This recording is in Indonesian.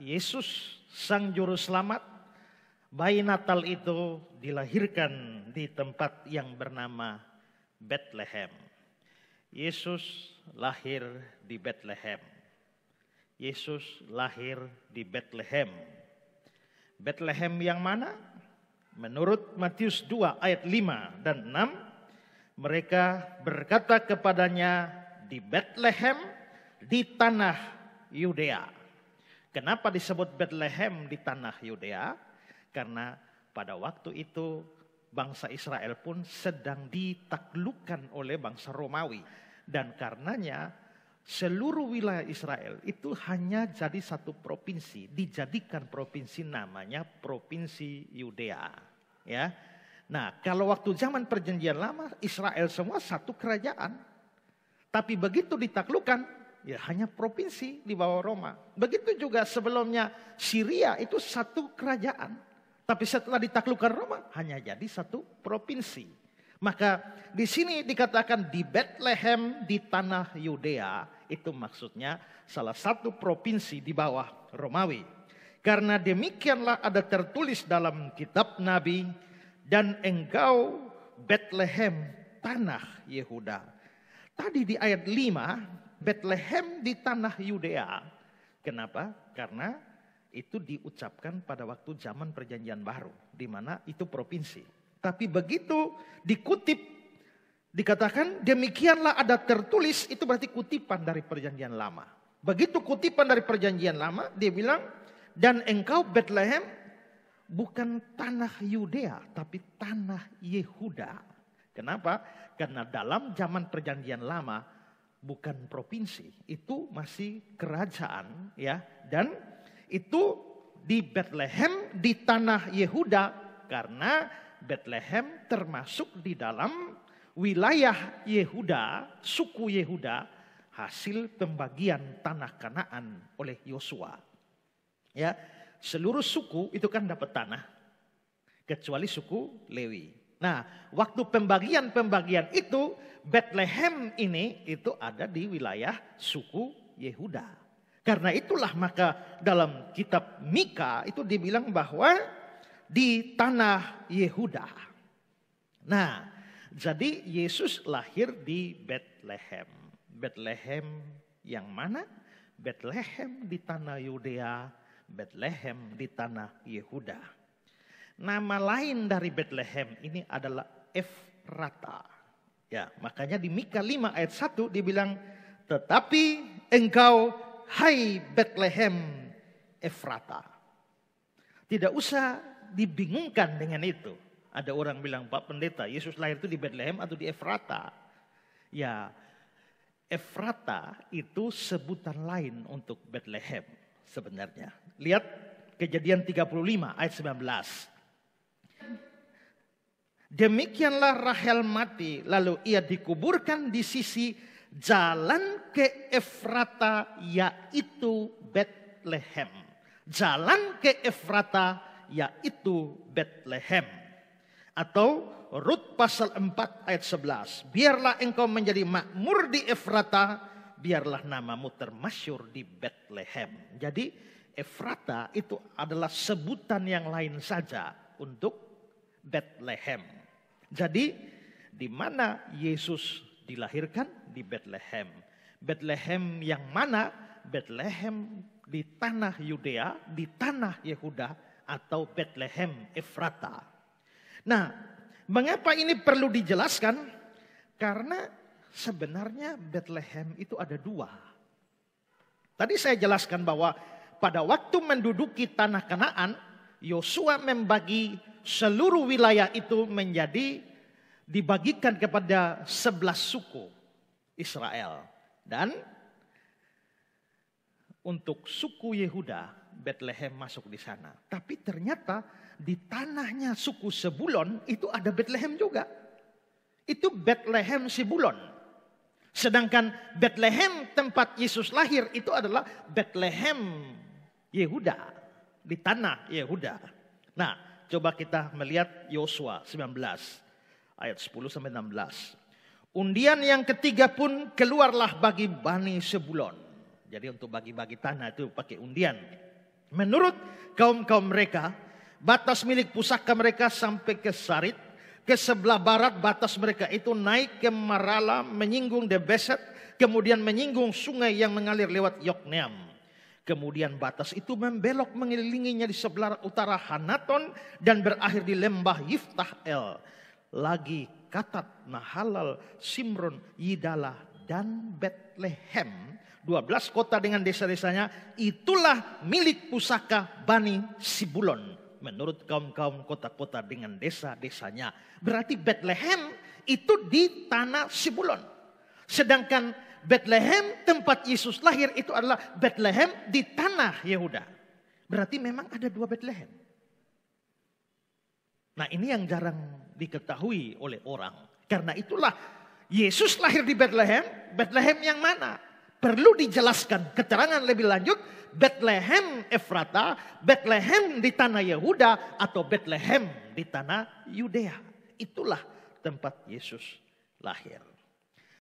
Yesus Sang Juru Selamat, bayi Natal itu dilahirkan di tempat yang bernama Bethlehem. Yesus lahir di Bethlehem. Yesus lahir di Bethlehem. Bethlehem yang mana? Menurut Matius 2 ayat 5 dan 6, mereka berkata kepadanya, di Bethlehem di tanah Yudea. Kenapa disebut Bethlehem di tanah Yudea? Karena pada waktu itu bangsa Israel pun sedang ditaklukkan oleh bangsa Romawi. Dan karenanya seluruh wilayah Israel itu hanya jadi satu provinsi. Dijadikan provinsi namanya Provinsi Yudea. Ya. Nah, kalau waktu zaman perjanjian lama Israel semua satu kerajaan. Tapi begitu ditaklukkan, ya hanya provinsi di bawah Roma. Begitu juga sebelumnya Syria itu satu kerajaan. Tapi setelah ditaklukkan Roma hanya jadi satu provinsi. Maka di sini dikatakan di Bethlehem di tanah Yudea. Itu maksudnya salah satu provinsi di bawah Romawi. Karena demikianlah ada tertulis dalam kitab Nabi. Dan engkau Bethlehem tanah Yehuda. Tadi di ayat 5. Bethlehem di tanah Yudea. Kenapa? Karena itu diucapkan pada waktu zaman perjanjian baru. Di mana itu provinsi. Tapi begitu dikutip, dikatakan demikianlah ada tertulis, itu berarti kutipan dari perjanjian lama. Begitu kutipan dari perjanjian lama, dia bilang, dan engkau Bethlehem bukan tanah Yudea, tapi tanah Yehuda. Kenapa? Karena dalam zaman perjanjian lama, bukan provinsi, itu masih kerajaan, ya. Dan itu di Bethlehem di tanah Yehuda karena Bethlehem termasuk di dalam wilayah Yehuda, suku Yehuda, hasil pembagian tanah Kanaan oleh Yosua. Ya, seluruh suku itu kan dapat tanah kecuali suku Lewi. Nah, waktu pembagian itu Bethlehem ini itu ada di wilayah suku Yehuda. Karena itulah maka dalam kitab Mika itu dibilang bahwa di tanah Yehuda. Nah, jadi Yesus lahir di Bethlehem. Bethlehem yang mana? Bethlehem di tanah Yudea, Bethlehem di tanah Yehuda. Nama lain dari Bethlehem ini adalah Efrata. Ya, makanya di Mika 5 ayat 1 dibilang, tetapi engkau hai Bethlehem Efrata. Tidak usah dibingungkan dengan itu. Ada orang bilang, Pak Pendeta, Yesus lahir itu di Bethlehem atau di Efrata? Ya, Efrata itu sebutan lain untuk Bethlehem sebenarnya. Lihat Kejadian 35 ayat 19. Demikianlah Rahel mati, lalu ia dikuburkan di sisi jalan ke Efrata, yaitu Bethlehem. Jalan ke Efrata, yaitu Bethlehem. Atau Rut pasal 4 ayat 11. Biarlah engkau menjadi makmur di Efrata, biarlah namamu termasyur di Bethlehem. Jadi Efrata itu adalah sebutan yang lain saja untuk Bethlehem. Jadi di mana Yesus dilahirkan? Di Bethlehem. Bethlehem yang mana? Bethlehem di tanah Yudea, di tanah Yehuda, atau Bethlehem Efrata. Nah, mengapa ini perlu dijelaskan? Karena sebenarnya Bethlehem itu ada dua. Tadi saya jelaskan bahwa pada waktu menduduki tanah Kanaan, Yosua membagi seluruh wilayah itu menjadi dibagikan kepada 11 suku Israel. Dan untuk suku Yehuda, Bethlehem masuk di sana. Tapi ternyata di tanahnya suku Sebulon itu ada Bethlehem juga. Itu Bethlehem Sebulon. Sedangkan Bethlehem tempat Yesus lahir itu adalah Bethlehem Yehuda. Di tanah Yehuda. Nah, coba kita melihat Yosua 19 ayat 10-16. Undian yang ketiga pun keluarlah bagi Bani Sebulon. Jadi untuk bagi-bagi tanah itu pakai undian. Menurut kaum-kaum mereka, batas milik pusaka mereka sampai ke Sarid. Ke sebelah barat batas mereka itu naik ke Marala, menyinggung Debeset, kemudian menyinggung sungai yang mengalir lewat Yokneam. Kemudian batas itu membelok mengelilinginya di sebelah utara Hanaton dan berakhir di lembah Yiftah-El. Lagi Katat, Nahalal, Simron, Yidala, dan Betlehem. 12 kota dengan desa-desanya, itulah milik pusaka Bani Sibulon. Menurut kaum-kaum kota-kota dengan desa-desanya. Berarti Betlehem itu di tanah Sibulon. Sedangkan Betlehem tempat Yesus lahir itu adalah Betlehem di tanah Yehuda. Berarti memang ada 2 Betlehem. Nah, ini yang jarang diketahui oleh orang. Karena itulah Yesus lahir di Betlehem. Betlehem yang mana? Perlu dijelaskan keterangan lebih lanjut. Betlehem Efrata, Betlehem di tanah Yehuda, atau Betlehem di tanah Yudea. Itulah tempat Yesus lahir.